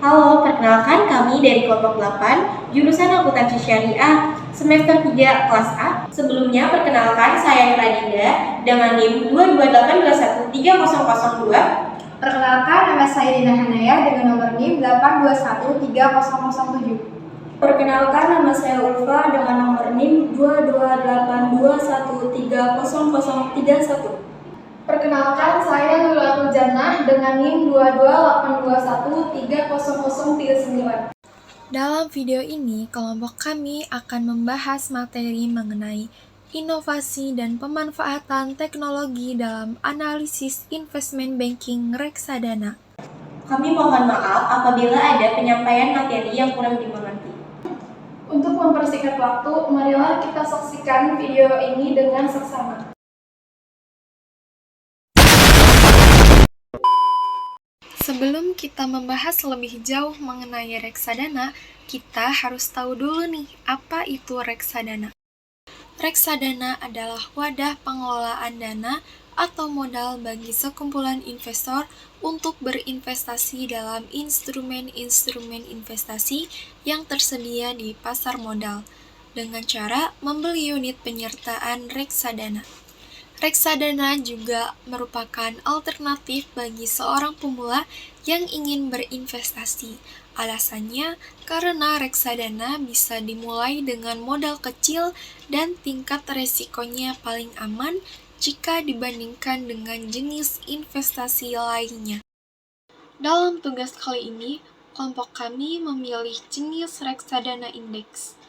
Halo, perkenalkan kami dari kelompok 8, jurusan Akuntansi Syariah, semester 3, kelas A. Sebelumnya, perkenalkan saya Radinda dengan NIM 228213002. Perkenalkan, nama saya Dina Hanaya dengan nomor NIM 8213007. Perkenalkan, nama saya Ulfa dengan nomor NIM 22821300031. Perkenalkan, saya Lulatul Jannah dengan NIM 22821300039. Dalam video ini, kelompok kami akan membahas materi mengenai inovasi dan pemanfaatan teknologi dalam analisis investment banking reksadana. Kami mohon maaf apabila ada penyampaian materi yang kurang dimengerti. Untuk mempersingkat waktu, marilah kita saksikan video ini dengan seksama. Sebelum kita membahas lebih jauh mengenai reksadana, kita harus tahu dulu nih, apa itu reksadana. Reksadana adalah wadah pengelolaan dana atau modal bagi sekumpulan investor untuk berinvestasi dalam instrumen-instrumen investasi yang tersedia di pasar modal, dengan cara membeli unit penyertaan reksadana. Reksadana juga merupakan alternatif bagi seorang pemula yang ingin berinvestasi. Alasannya karena reksadana bisa dimulai dengan modal kecil dan tingkat resikonya paling aman jika dibandingkan dengan jenis investasi lainnya. Dalam tugas kali ini, kelompok kami memilih jenis reksadana indeks.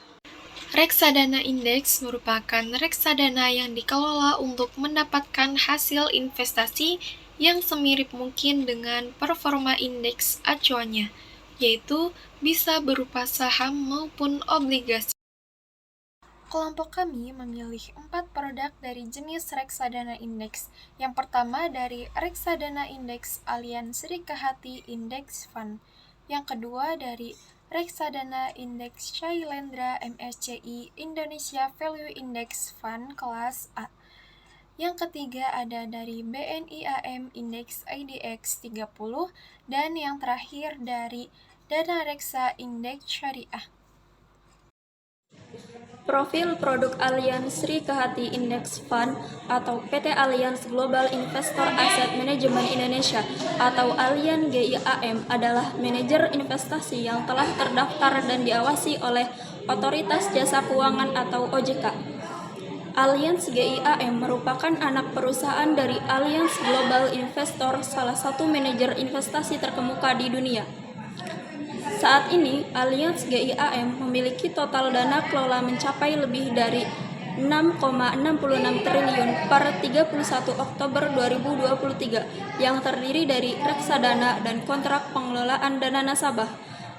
Reksadana indeks merupakan reksadana yang dikelola untuk mendapatkan hasil investasi yang semirip mungkin dengan performa indeks acuannya, yaitu bisa berupa saham maupun obligasi. Kelompok kami memilih 4 produk dari jenis reksadana indeks. Yang pertama dari reksadana indeks Allianz Srikahati Index Fund. Yang kedua dari reksadana indeks Shailendra MSCI Indonesia Value Index Fund kelas A. Yang ketiga ada dari BNI AM Index IDX 30 dan yang terakhir dari Dana Reksa Index Syariah. Profil produk Allianz Srikahati Index Fund atau PT Allianz Global Investor Asset Management Indonesia atau Allianz GIAM adalah manajer investasi yang telah terdaftar dan diawasi oleh Otoritas Jasa Keuangan atau OJK. Allianz GIAM merupakan anak perusahaan dari Allianz Global Investor, salah satu manajer investasi terkemuka di dunia. Saat ini, Allianz GIAM memiliki total dana kelola mencapai lebih dari 6,66 triliun per 31 Oktober 2023 yang terdiri dari reksadana dan kontrak pengelolaan dana nasabah.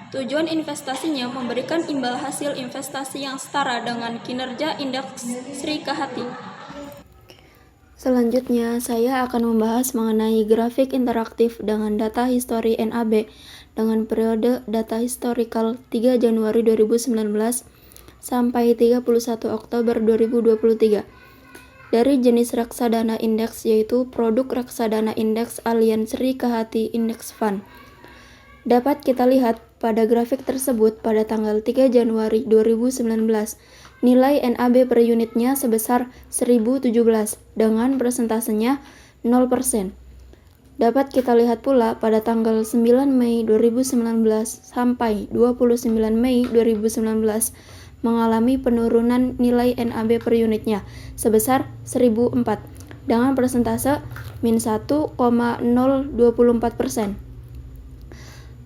Tujuan investasinya memberikan imbal hasil investasi yang setara dengan kinerja indeks Srikahati. Selanjutnya, saya akan membahas mengenai grafik interaktif dengan data histori NAB dengan periode data historical 3 Januari 2019 sampai 31 Oktober 2023. Dari jenis reksadana indeks yaitu produk reksadana indeks Allianz Srikahati Index Fund. Dapat kita lihat pada grafik tersebut pada tanggal 3 Januari 2019, nilai NAB per unitnya sebesar 1017 dengan persentasenya 0%. Dapat kita lihat pula pada tanggal 9 Mei 2019 sampai 29 Mei 2019 mengalami penurunan nilai NAB per unitnya sebesar 1004 dengan persentase -1,024%.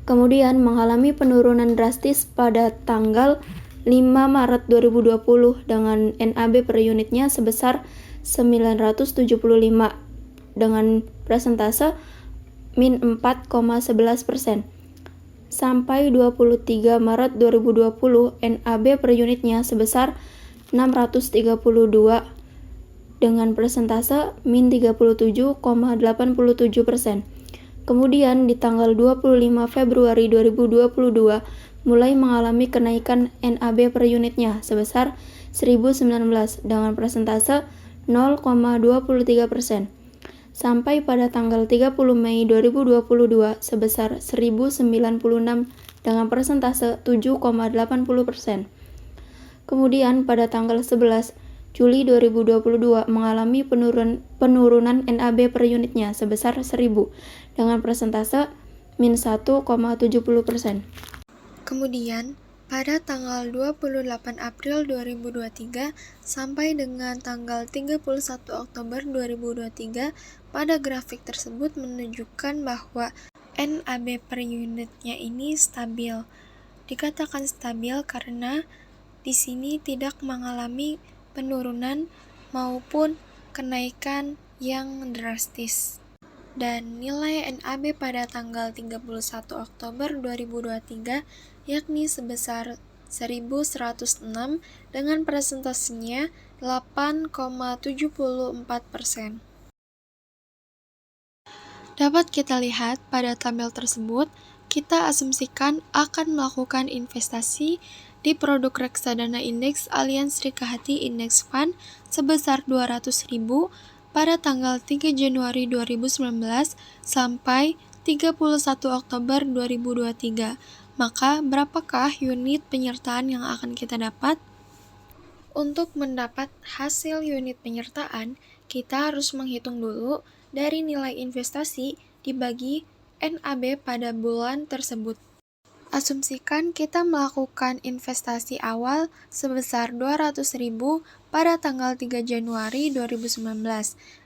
Kemudian mengalami penurunan drastis pada tanggal 5 Maret 2020 dengan NAB per unitnya sebesar 975 dengan persentase -4,11%. Sampai 23 Maret 2020 NAB per unitnya sebesar 632 dengan persentase -37,87%. Kemudian di tanggal 25 Februari 2022 mulai mengalami kenaikan NAB per unitnya sebesar 1019 dengan persentase 0,23%. sampai pada tanggal 30 Mei 2022 sebesar 1096 dengan persentase 7,80%. Kemudian pada tanggal 11 Juli 2022 mengalami penurunan NAB per unitnya sebesar 1000 dengan persentase min 1,70%. Kemudian, pada tanggal 28 April 2023 sampai dengan tanggal 31 Oktober 2023, pada grafik tersebut menunjukkan bahwa NAB per unitnya ini stabil. Dikatakan stabil karena di sini tidak mengalami penurunan maupun kenaikan yang drastis. Dan nilai NAB pada tanggal 31 Oktober 2023 yakni sebesar 1106 dengan presentasinya 8,74%. Dapat kita lihat pada tabel tersebut, kita asumsikan akan melakukan investasi di produk reksadana indeks Allianz Rikahati Index Fund sebesar 200.000 pada tanggal 3 Januari 2019 sampai 31 Oktober 2023. Maka, berapakah unit penyertaan yang akan kita dapat? Untuk mendapat hasil unit penyertaan, kita harus menghitung dulu dari nilai investasi dibagi NAB pada bulan tersebut. Asumsikan kita melakukan investasi awal sebesar 200.000 pada tanggal 3 Januari 2019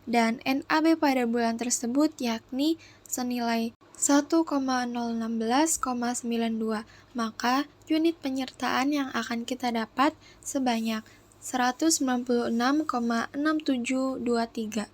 dan NAB pada bulan tersebut yakni senilai 1,016,92, maka unit penyertaan yang akan kita dapat sebanyak 196,6723.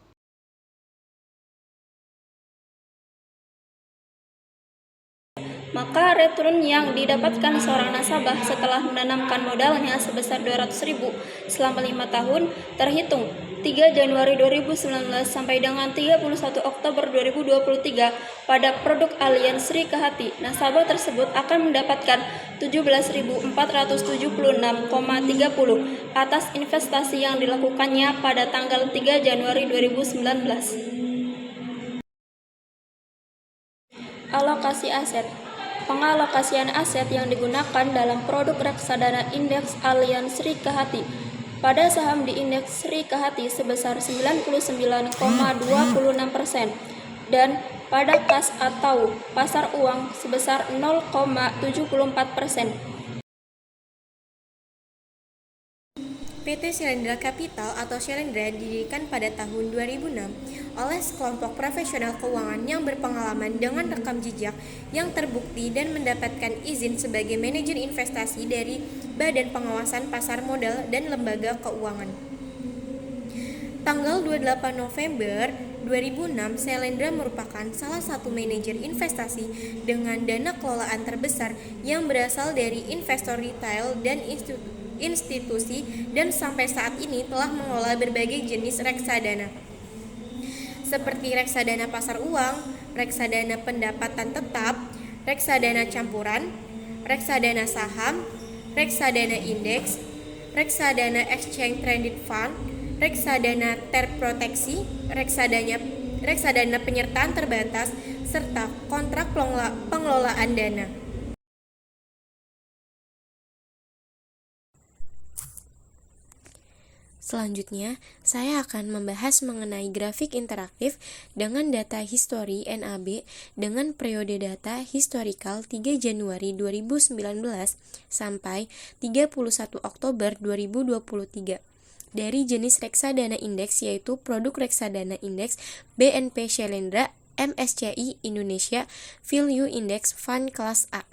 Maka return yang didapatkan seorang nasabah setelah menanamkan modalnya sebesar 200.000 selama 5 tahun terhitung 3 Januari 2019 sampai dengan 31 Oktober 2023 pada produk Allianz Rikahati, nasabah tersebut akan mendapatkan 17.476,30 atas investasi yang dilakukannya pada tanggal 3 Januari 2019. Alokasi aset. Pengalokasian aset yang digunakan dalam produk reksadana indeks Allianz Rikahati pada saham di indeks Rikahati sebesar 99,26% dan pada kas atau pasar uang sebesar 0,74%. PT Shalendra Capital atau Shalendra didirikan pada tahun 2006 oleh sekelompok profesional keuangan yang berpengalaman dengan rekam jejak yang terbukti dan mendapatkan izin sebagai manajer investasi dari Badan Pengawasan Pasar Modal dan Lembaga Keuangan. Tanggal 28 November 2006, Shalendra merupakan salah satu manajer investasi dengan dana kelolaan terbesar yang berasal dari investor retail dan institusi dan sampai saat ini telah mengelola berbagai jenis reksadana seperti reksadana pasar uang, reksadana pendapatan tetap, reksadana campuran, reksadana saham, reksadana indeks, reksadana exchange traded fund, reksadana terproteksi, reksadana penyertaan terbatas, serta kontrak pengelolaan dana. Selanjutnya, saya akan membahas mengenai grafik interaktif dengan data histori NAB dengan periode data historical 3 Januari 2019 sampai 31 Oktober 2023. Dari jenis reksadana indeks yaitu produk reksadana indeks BNP Shalendra MSCI Indonesia Value Index Fund Kelas A.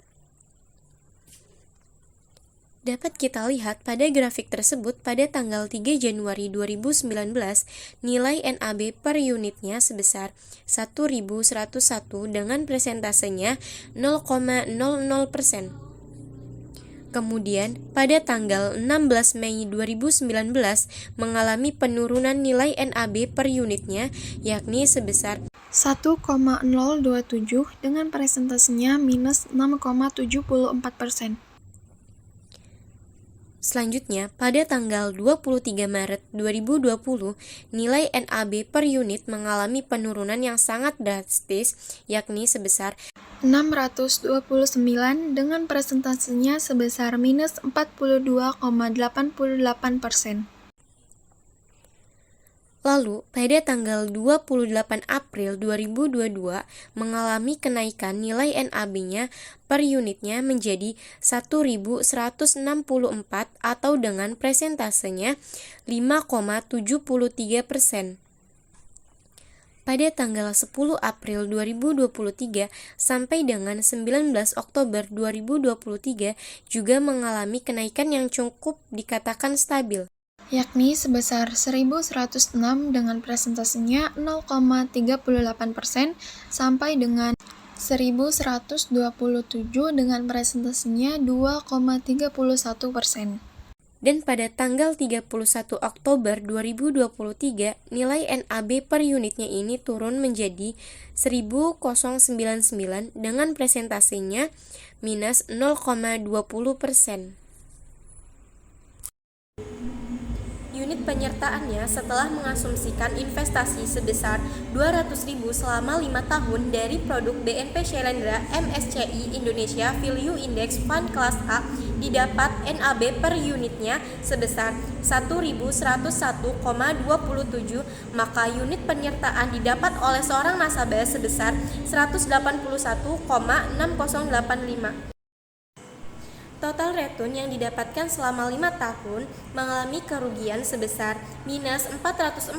Dapat kita lihat pada grafik tersebut pada tanggal 3 Januari 2019, nilai NAB per unitnya sebesar 1.101 dengan presentasenya 0,00%. Kemudian, pada tanggal 16 Mei 2019 mengalami penurunan nilai NAB per unitnya yakni sebesar 1,027 dengan presentasinya minus 6,74%. Selanjutnya, pada tanggal 23 Maret 2020, nilai NAB per unit mengalami penurunan yang sangat drastis, yakni sebesar 629 dengan presentasinya sebesar minus 42,88%. Lalu, pada tanggal 28 April 2022 mengalami kenaikan nilai NAB-nya per unitnya menjadi 1.164 atau dengan presentasenya 5,73%. Pada tanggal 10 April 2023 sampai dengan 19 Oktober 2023 juga mengalami kenaikan yang cukup dikatakan stabil, yakni sebesar 1.106 dengan presentasinya 0,38% sampai dengan 1.127 dengan presentasinya 2,31%. Dan pada tanggal 31 Oktober 2023, nilai NAB per unitnya ini turun menjadi 1.099 dengan presentasinya minus 0,20%. Unit penyertaannya setelah mengasumsikan investasi sebesar 200.000 selama 5 tahun dari produk BNP Syailendra MSCI Indonesia Value Index Fund Kelas A didapat NAB per unitnya sebesar 1.101,27, maka unit penyertaan didapat oleh seorang nasabah sebesar 181,6085. Total return yang didapatkan selama 5 tahun mengalami kerugian sebesar minus 404,99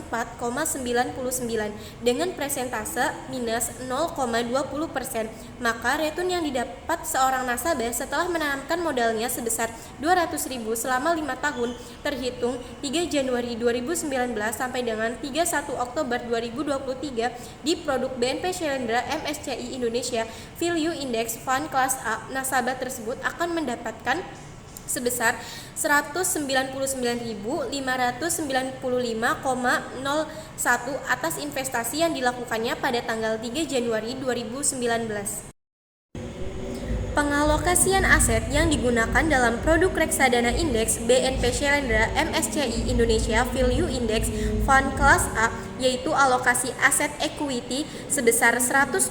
dengan presentase minus 0,20%, maka return yang didapat seorang nasabah setelah menanamkan modalnya sebesar 200.000 selama 5 tahun terhitung 3 Januari 2019 sampai dengan 31 Oktober 2023 di produk BNP Syailendra MSCI Indonesia Value Index Fund Kelas A, nasabah tersebut akan mendapatkan sebesar 199.595,01 atas investasi yang dilakukannya pada tanggal 3 Januari 2019. Pengalokasian aset yang digunakan dalam produk reksadana indeks BNP Syailendra MSCI Indonesia Value Index Fund Kelas A yaitu alokasi aset equity sebesar 100,52%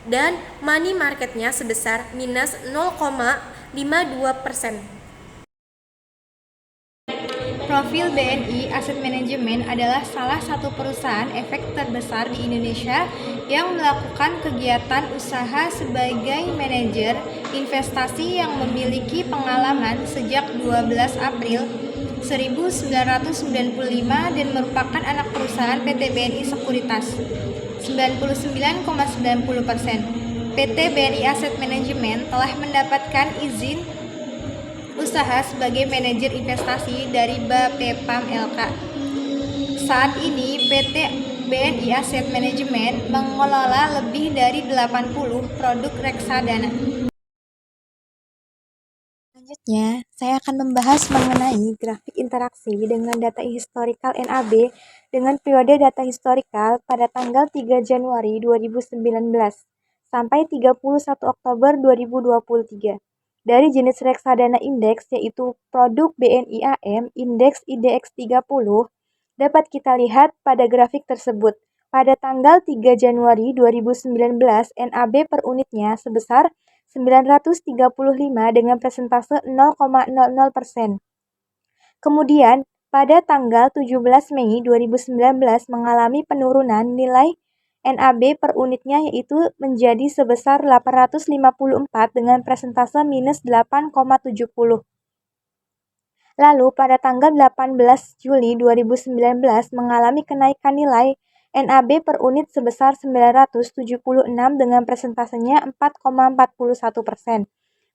dan money marketnya sebesar minus 0,52%. Profil BNI Asset Management adalah salah satu perusahaan efek terbesar di Indonesia yang melakukan kegiatan usaha sebagai manajer investasi yang memiliki pengalaman sejak 12 April 1995 dan merupakan anak perusahaan PT BNI Sekuritas 99,90%. PT BNI Asset Management telah mendapatkan izin usaha sebagai manajer investasi dari Bapepam LK. Saat ini PT BNI Asset Management mengelola lebih dari 80 produk reksadana. Selanjutnya, saya akan membahas mengenai grafik interaksi dengan data historical NAB dengan periode data historical pada tanggal 3 Januari 2019 sampai 31 Oktober 2023. Dari jenis reksadana indeks yaitu produk BNI AM indeks IDX 30 dapat kita lihat pada grafik tersebut. Pada tanggal 3 Januari 2019 NAB per unitnya sebesar 935 dengan presentase 0,00%. Kemudian pada tanggal 17 Mei 2019 mengalami penurunan nilai NAB per unitnya yaitu menjadi sebesar 854 dengan presentase minus 8,70. Lalu pada tanggal 18 Juli 2019 mengalami kenaikan nilai NAB per unit sebesar 976 dengan presentasenya 4,41%.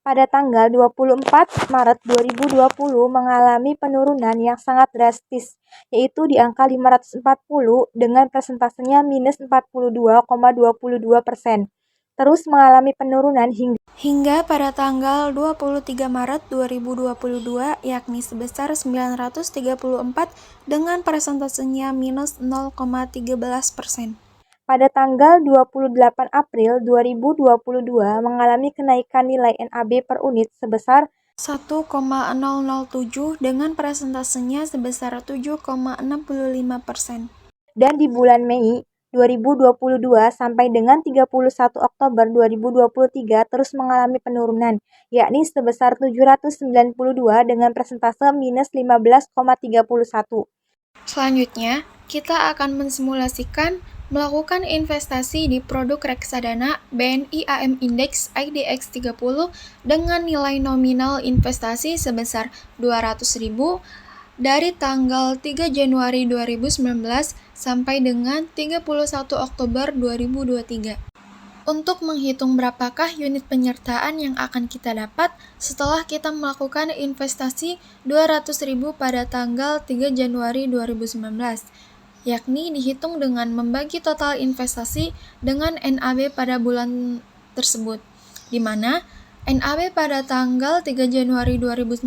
Pada tanggal 24 Maret 2020 mengalami penurunan yang sangat drastis, yaitu di angka 540 dengan presentasenya minus 42,22%. Terus mengalami penurunan hingga pada tanggal 23 Maret 2022 yakni sebesar 934 dengan presentasenya minus 0,13%. Pada tanggal 28 April 2022 mengalami kenaikan nilai NAB per unit sebesar 1,007 dengan presentasenya sebesar 7,65%. Dan di bulan Mei 2022 sampai dengan 31 Oktober 2023 terus mengalami penurunan, yakni sebesar 792 dengan persentase minus 15,31. Selanjutnya, kita akan mensimulasikan melakukan investasi di produk reksadana BNI AM Index IDX 30 dengan nilai nominal investasi sebesar 200.000 dari tanggal 3 Januari 2019 sampai dengan 31 Oktober 2023. Untuk menghitung berapakah unit penyertaan yang akan kita dapat setelah kita melakukan investasi 200.000 pada tanggal 3 Januari 2019, yakni dihitung dengan membagi total investasi dengan NAB pada bulan tersebut, di mana NAB pada tanggal 3 Januari 2019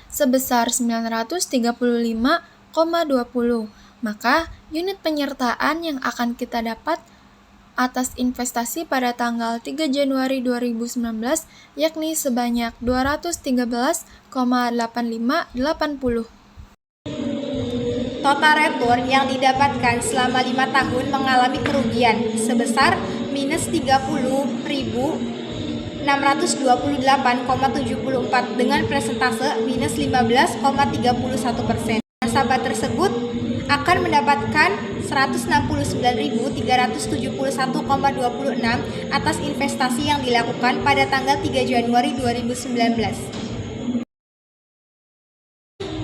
sebesar 935,20. Maka unit penyertaan yang akan kita dapat atas investasi pada tanggal 3 Januari 2019 yakni sebanyak 213,8580. Total return yang didapatkan selama 5 tahun mengalami kerugian sebesar minus 30.628,74 dengan presentase minus 15,31%. Nasabah tersebut akan mendapatkan 169.371,26 atas investasi yang dilakukan pada tanggal 3 Januari 2019.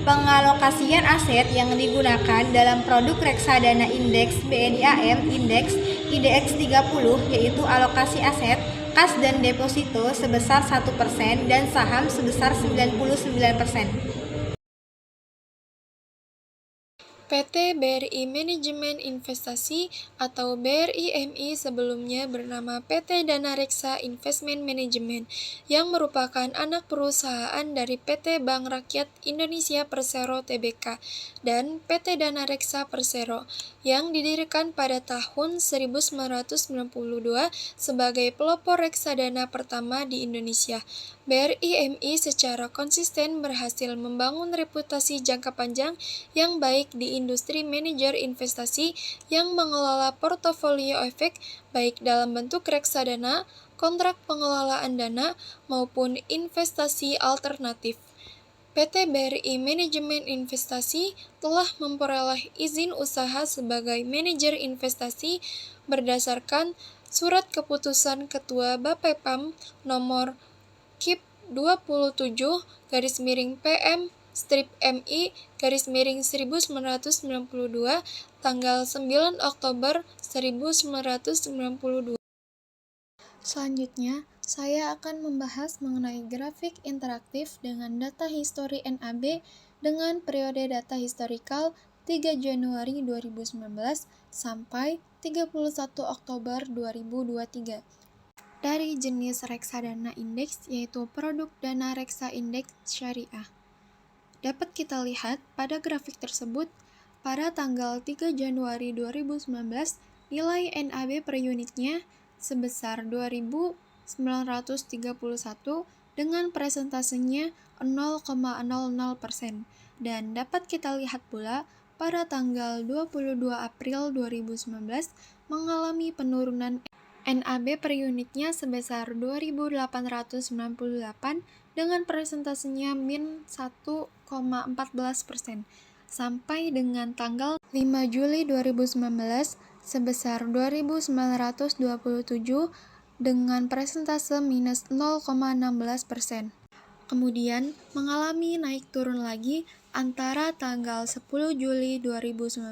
Pengalokasian aset yang digunakan dalam produk reksadana indeks BNI AM Index IDX 30 yaitu alokasi aset, kas dan deposito sebesar 1% dan saham sebesar 99%. PT BRI Manajemen Investasi atau BRIMI sebelumnya bernama PT Dana Reksa Investment Management yang merupakan anak perusahaan dari PT Bank Rakyat Indonesia Persero Tbk dan PT Dana Reksa Persero yang didirikan pada tahun 1992 sebagai pelopor reksadana pertama di Indonesia. BRIMI secara konsisten berhasil membangun reputasi jangka panjang yang baik di industri manajer investasi yang mengelola portofolio efek baik dalam bentuk reksadana, kontrak pengelolaan dana, maupun investasi alternatif. PT BRI Manajemen Investasi telah memperoleh izin usaha sebagai manajer investasi berdasarkan Surat Keputusan Ketua Bapepam nomor KIP 27-PM-MI-1992 tanggal 9 Oktober 1992. Selanjutnya, saya akan membahas mengenai grafik interaktif dengan data histori NAB dengan periode data historikal 3 Januari 2019 sampai 31 Oktober 2023. Dari jenis reksadana indeks yaitu produk dana reksa indeks syariah. Dapat kita lihat pada grafik tersebut, pada tanggal 3 Januari 2019, nilai NAB per unitnya sebesar 2.931 dengan presentasenya 0,00%. Dan dapat kita lihat pula pada tanggal 22 April 2019 mengalami penurunan NAB per unitnya sebesar 2.898 dengan presentasenya min 1,14%, sampai dengan tanggal 5 Juli 2019 sebesar 2.927 dengan presentase minus 0,16%. Kemudian mengalami naik turun lagi antara tanggal 10 Juli 2019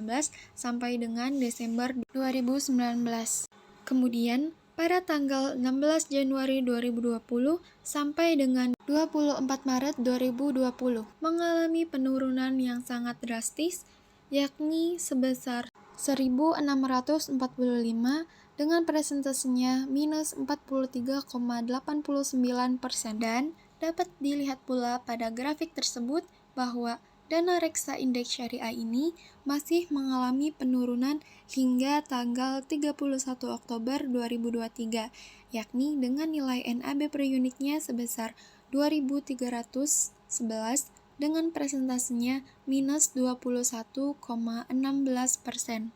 sampai dengan Desember 2019. Kemudian, pada tanggal 16 Januari 2020 sampai dengan 24 Maret 2020 mengalami penurunan yang sangat drastis, yakni sebesar 1.645 dengan presentasenya minus 43,89%. Dan dapat dilihat pula pada grafik tersebut bahwa dana reksa indeks syariah ini masih mengalami penurunan hingga tanggal 31 Oktober 2023, yakni dengan nilai NAB per unitnya sebesar 2.311 dengan presentasenya minus 21,16%.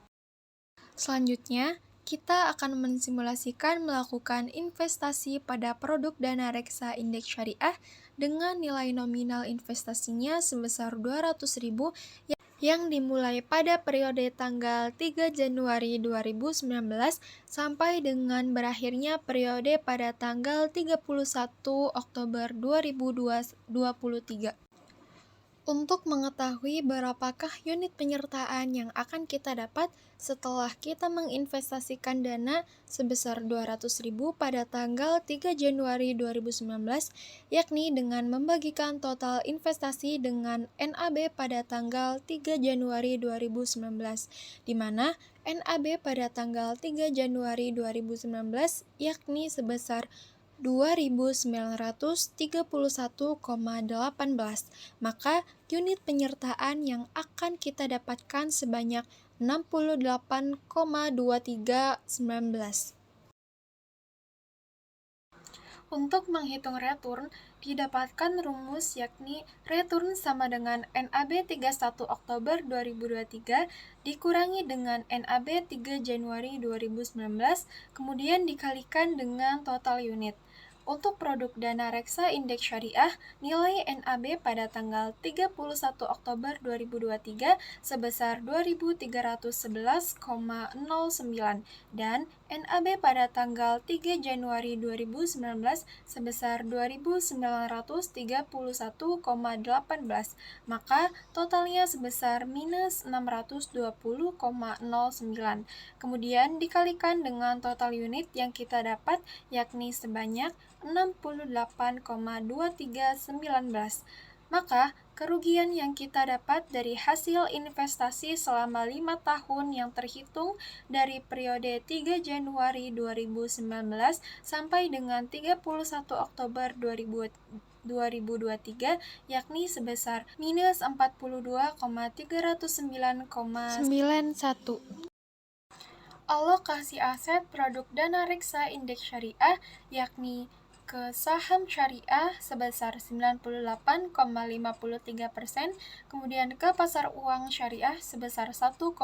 Selanjutnya, kita akan mensimulasikan melakukan investasi pada produk dana reksa indeks syariah dengan nilai nominal investasinya sebesar 200.000 yang dimulai pada periode tanggal 3 Januari 2019 sampai dengan berakhirnya periode pada tanggal 31 Oktober 2023. Untuk mengetahui berapakah unit penyertaan yang akan kita dapat setelah kita menginvestasikan dana sebesar 200.000 pada tanggal 3 Januari 2019, yakni dengan membagikan total investasi dengan NAB pada tanggal 3 Januari 2019, di mana NAB pada tanggal 3 Januari 2019 yakni sebesar 2.931,18, maka unit penyertaan yang akan kita dapatkan sebanyak 68,2319. Untuk menghitung return, didapatkan rumus yakni return sama dengan NAB 31 Oktober 2023 dikurangi dengan NAB 3 Januari 2019, kemudian dikalikan dengan total unit. Untuk produk dana reksa indeks syariah, nilai NAB pada tanggal 31 Oktober 2023 sebesar 2.311,09 dan NAB pada tanggal 3 Januari 2019 sebesar 2.931,18, maka totalnya sebesar minus 620,09. Kemudian dikalikan dengan total unit yang kita dapat yakni sebanyak 68,2319. Maka, kerugian yang kita dapat dari hasil investasi selama 5 tahun yang terhitung dari periode 3 Januari 2019 sampai dengan 31 Oktober 2023 yakni sebesar minus 42,309,91. Alokasi aset produk dana reksa indeks syariah yakni ke saham syariah sebesar 98,53%, kemudian ke pasar uang syariah sebesar 1,47%.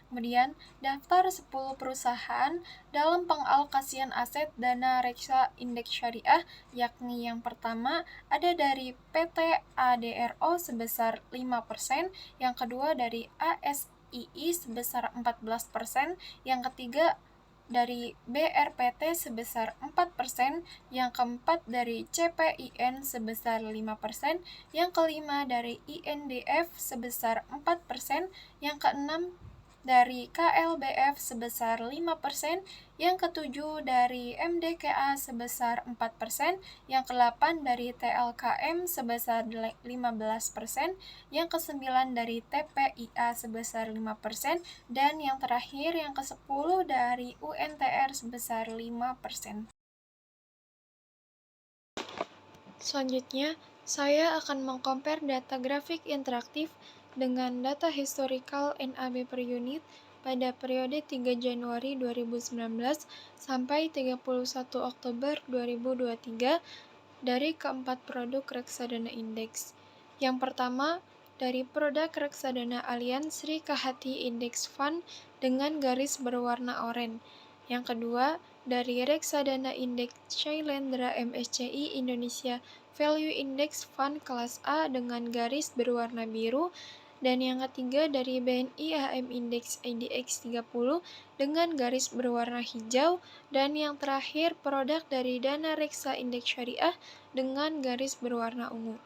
Kemudian, daftar 10 perusahaan dalam pengalokasian aset dana reksa indeks syariah, yakni yang pertama ada dari PT ADRO sebesar 5%, yang kedua dari ASII sebesar 14%, yang ketiga dari BRPT sebesar 4%, yang keempat dari CPIN sebesar 5%, yang kelima dari INDF sebesar 4%, yang keenam dari KLBF sebesar 5%, yang ketujuh dari MDKA sebesar 4%, yang ke-8 dari TLKM sebesar 15%, yang ke-9 dari TPIA sebesar 5%, dan yang terakhir yang ke-10 dari UNTR sebesar 5%. Selanjutnya, saya akan mengcompare data grafik interaktif dengan data historical NAB per unit pada periode 3 Januari 2019 sampai 31 Oktober 2023 dari keempat produk reksadana indeks. Yang pertama, dari produk reksadana Allianz Sri Kahati Index Fund dengan garis berwarna oranye. Yang kedua, dari reksadana indeks Shailendra MSCI Indonesia Value Index Fund kelas A dengan garis berwarna biru. Dan yang ketiga dari BNI HM Index IDX 30 dengan garis berwarna hijau. Dan yang terakhir produk dari dana reksa indeks syariah dengan garis berwarna ungu.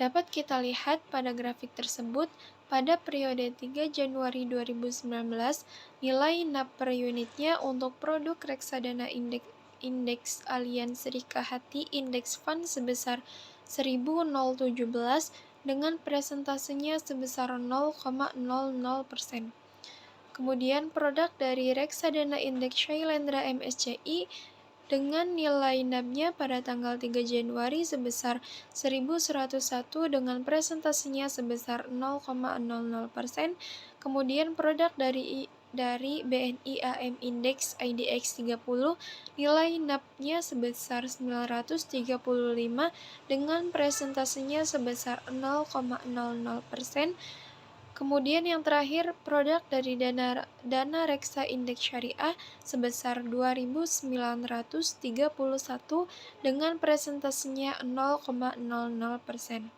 Dapat kita lihat pada grafik tersebut, pada periode 3 Januari 2019, nilai NAB per unitnya untuk produk reksadana indeks Allianz Sri Kahati Index Fund sebesar 1.017 dengan presentasenya sebesar 0,00%. Kemudian produk dari reksadana indeks Shailendra MSCI dengan nilai NAB-nya pada tanggal 3 Januari sebesar 1.101 dengan presentasinya sebesar 0,00%. Kemudian produk dari BNI AM Index IDX 30 nilai NAP-nya sebesar 935 dengan presentasinya sebesar 0,00%. Kemudian yang terakhir, produk dari dana reksa indeks syariah sebesar 2.931 dengan presentasinya 0,00%.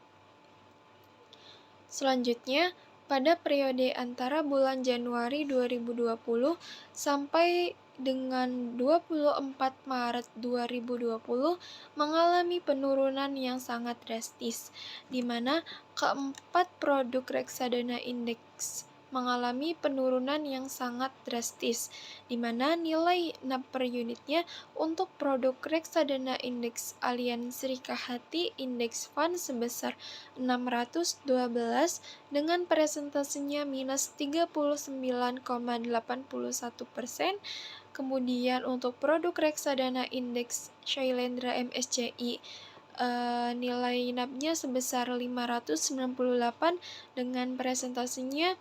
Selanjutnya, pada periode antara bulan Januari 2020 sampai dengan 24 Maret 2020 mengalami penurunan yang sangat drastis, di mana keempat produk reksadana indeks mengalami penurunan yang sangat drastis, di mana nilai NAP per unitnya untuk produk reksadana indeks Allianz Srikahati Index Fund sebesar 612 dengan presentasinya minus 39,81%. Kemudian untuk produk reksadana indeks Shailendra MSCI nilai NAP-nya sebesar 598 dengan presentasinya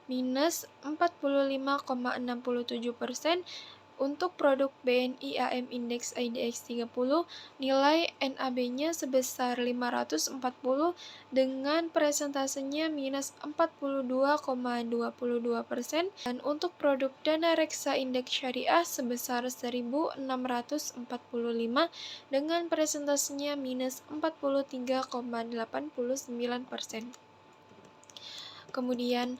minus 45,67%. Untuk produk BNI AM Index IDX 30, nilai NAB-nya sebesar 540 dengan presentasinya minus 42,22%. Dan untuk produk dana reksa indeks syariah sebesar 1.645 dengan presentasinya minus 43,89%. Kemudian,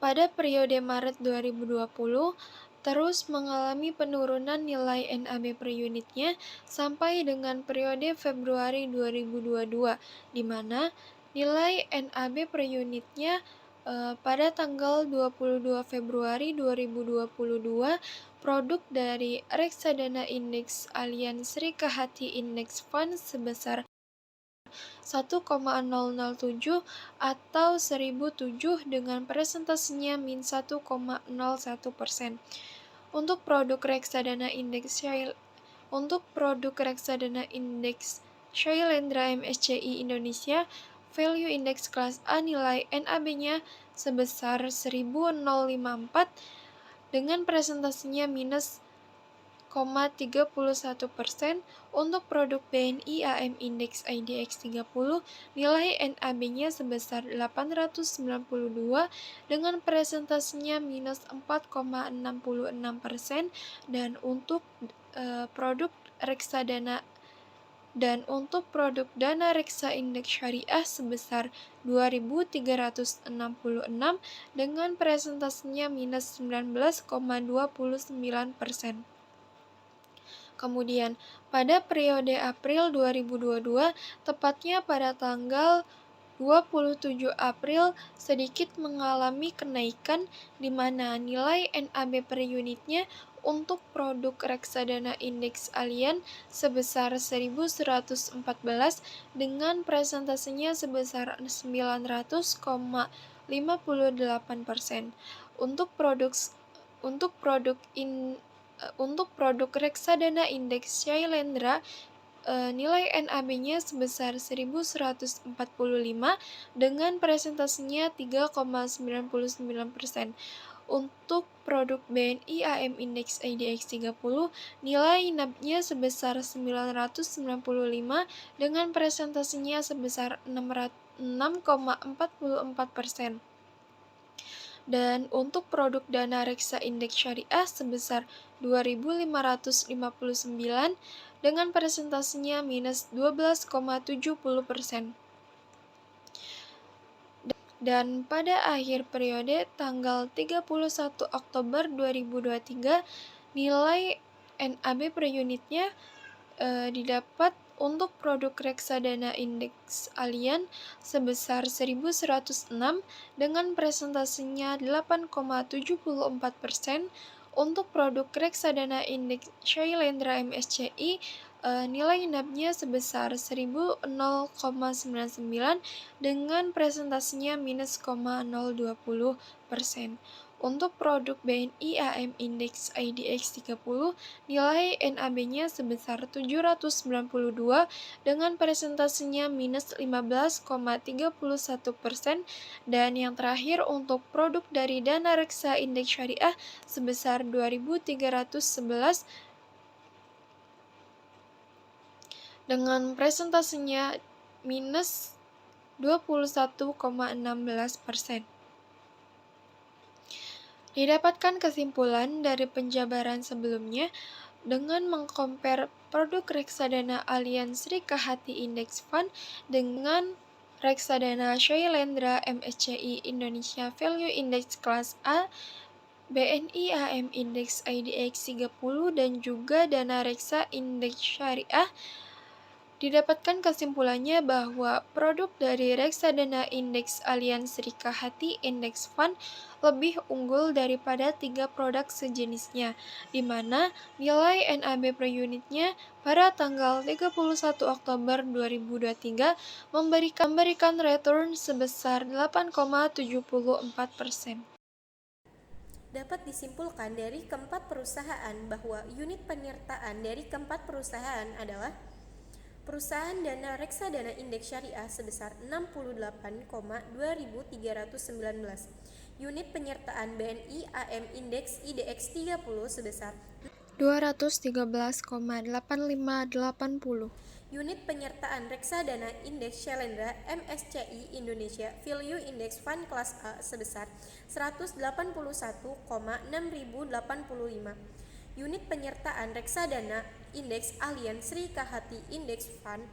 pada periode Maret 2020, terus mengalami penurunan nilai NAB per unitnya sampai dengan periode Februari 2022, di mana nilai NAB per unitnya pada tanggal 22 Februari 2022, produk dari reksadana indeks Allianz Srikahati Index Fund sebesar 1,007 atau 1007 dengan presentasinya min 1,01%. Untuk produk reksadana indeks Shailendra MSCI Indonesia Value Index kelas A nilai NAB-nya sebesar 1054 dengan presentasinya minus 0,31%. Untuk produk BNI AM Index IDX 30, nilai NAB-nya sebesar 892 dengan presentasinya minus 4,66%. Dan untuk produk dana reksa indeks syariah sebesar 2.366 dengan presentasinya minus 19,29%. Kemudian, pada periode April 2022, tepatnya pada tanggal 27 April, sedikit mengalami kenaikan di mana nilai NAB per unitnya untuk produk reksadana indeks Allianz sebesar 1.114 dengan presentasinya sebesar 900,58%. Untuk produk reksadana indeks Shailendra nilai NAB-nya sebesar 1.145 dengan presentasinya 3,99%. Untuk produk BNI AM Index IDX 30, nilai NAB-nya sebesar 995 dengan presentasinya sebesar 6,44%. Dan untuk produk dana reksa indeks syariah sebesar 2.559 dengan presentasinya minus 12,70%. Dan pada akhir periode tanggal 31 Oktober 2023, nilai NAB per unitnya didapat untuk produk reksadana indeks Allianz sebesar 1.106 dengan presentasinya 8,74%. Untuk produk reksadana indeks Shailendra MSCI nilai NAB-nya sebesar 1.099 dengan presentasinya minus 0,020%. Untuk produk BNI AM Index IDX 30, nilai NAB-nya sebesar 792 dengan presentasinya minus 15,31%, dan yang terakhir untuk produk dari dana reksa indeks syariah sebesar 2.311 dengan presentasinya minus 21,16%. Didapatkan kesimpulan dari penjabaran sebelumnya dengan mengcompare produk reksadana Allianz Sri Kahati Index Fund dengan reksadana Shailendra MSCI Indonesia Value Index Kelas A, BNI AM Index IDX 30, dan juga dana reksa indeks syariah. Didapatkan kesimpulannya bahwa produk dari reksadana indeks Allianz Sri Kahati Index Fund lebih unggul daripada 3 produk sejenisnya, di mana nilai NAB per unitnya pada tanggal 31 Oktober 2023 memberikan return sebesar 8,74%. Dapat disimpulkan dari keempat perusahaan bahwa unit penyertaan dari keempat perusahaan adalah perusahaan dana reksadana indeks syariah sebesar 68,2319, unit penyertaan BNI AM Indeks IDX 30 sebesar 213,8580, unit penyertaan reksadana indeks Shailendra MSCI Indonesia Value Index Fund Kelas A sebesar 181,6085, unit penyertaan reksadana indeks Allianz Sri Kahati Index Fund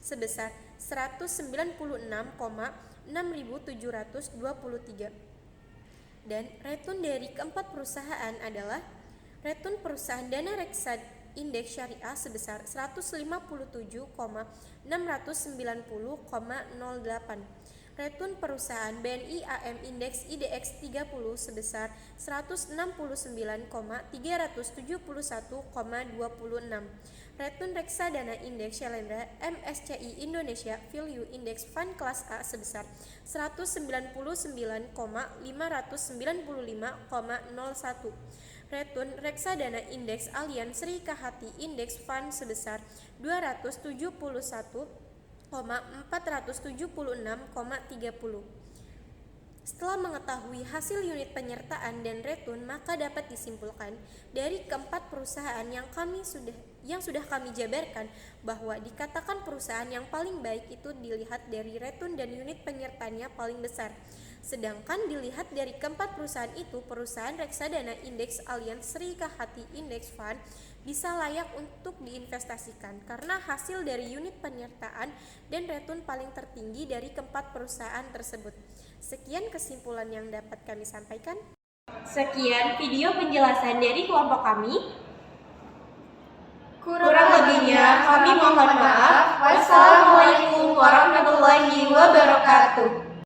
sebesar 196,6723, dan return dari keempat perusahaan adalah return perusahaan dana reksa indeks syariah sebesar 157,690,08, return perusahaan BNI AM Indeks IDX 30 sebesar 169,371,26, return reksadana indeks Shailendra MSCI Indonesia Value Index Fund Kelas A sebesar 199,595,01, return reksadana indeks Allianz Sri Kahati Index Fund sebesar 271,476,30. Setelah mengetahui hasil unit penyertaan dan return, maka dapat disimpulkan dari keempat perusahaan yang sudah kami jabarkan bahwa dikatakan perusahaan yang paling baik itu dilihat dari return dan unit penyertaannya paling besar. Sedangkan dilihat dari keempat perusahaan itu, perusahaan reksadana indeks Allianz Sri Kahati Index Fund bisa layak untuk diinvestasikan karena hasil dari unit penyertaan dan return paling tertinggi dari keempat perusahaan tersebut. Sekian kesimpulan yang dapat kami sampaikan. Sekian video penjelasan dari kelompok kami. Kurang lebihnya kami mohon maaf. Wassalamualaikum warahmatullahi wabarakatuh.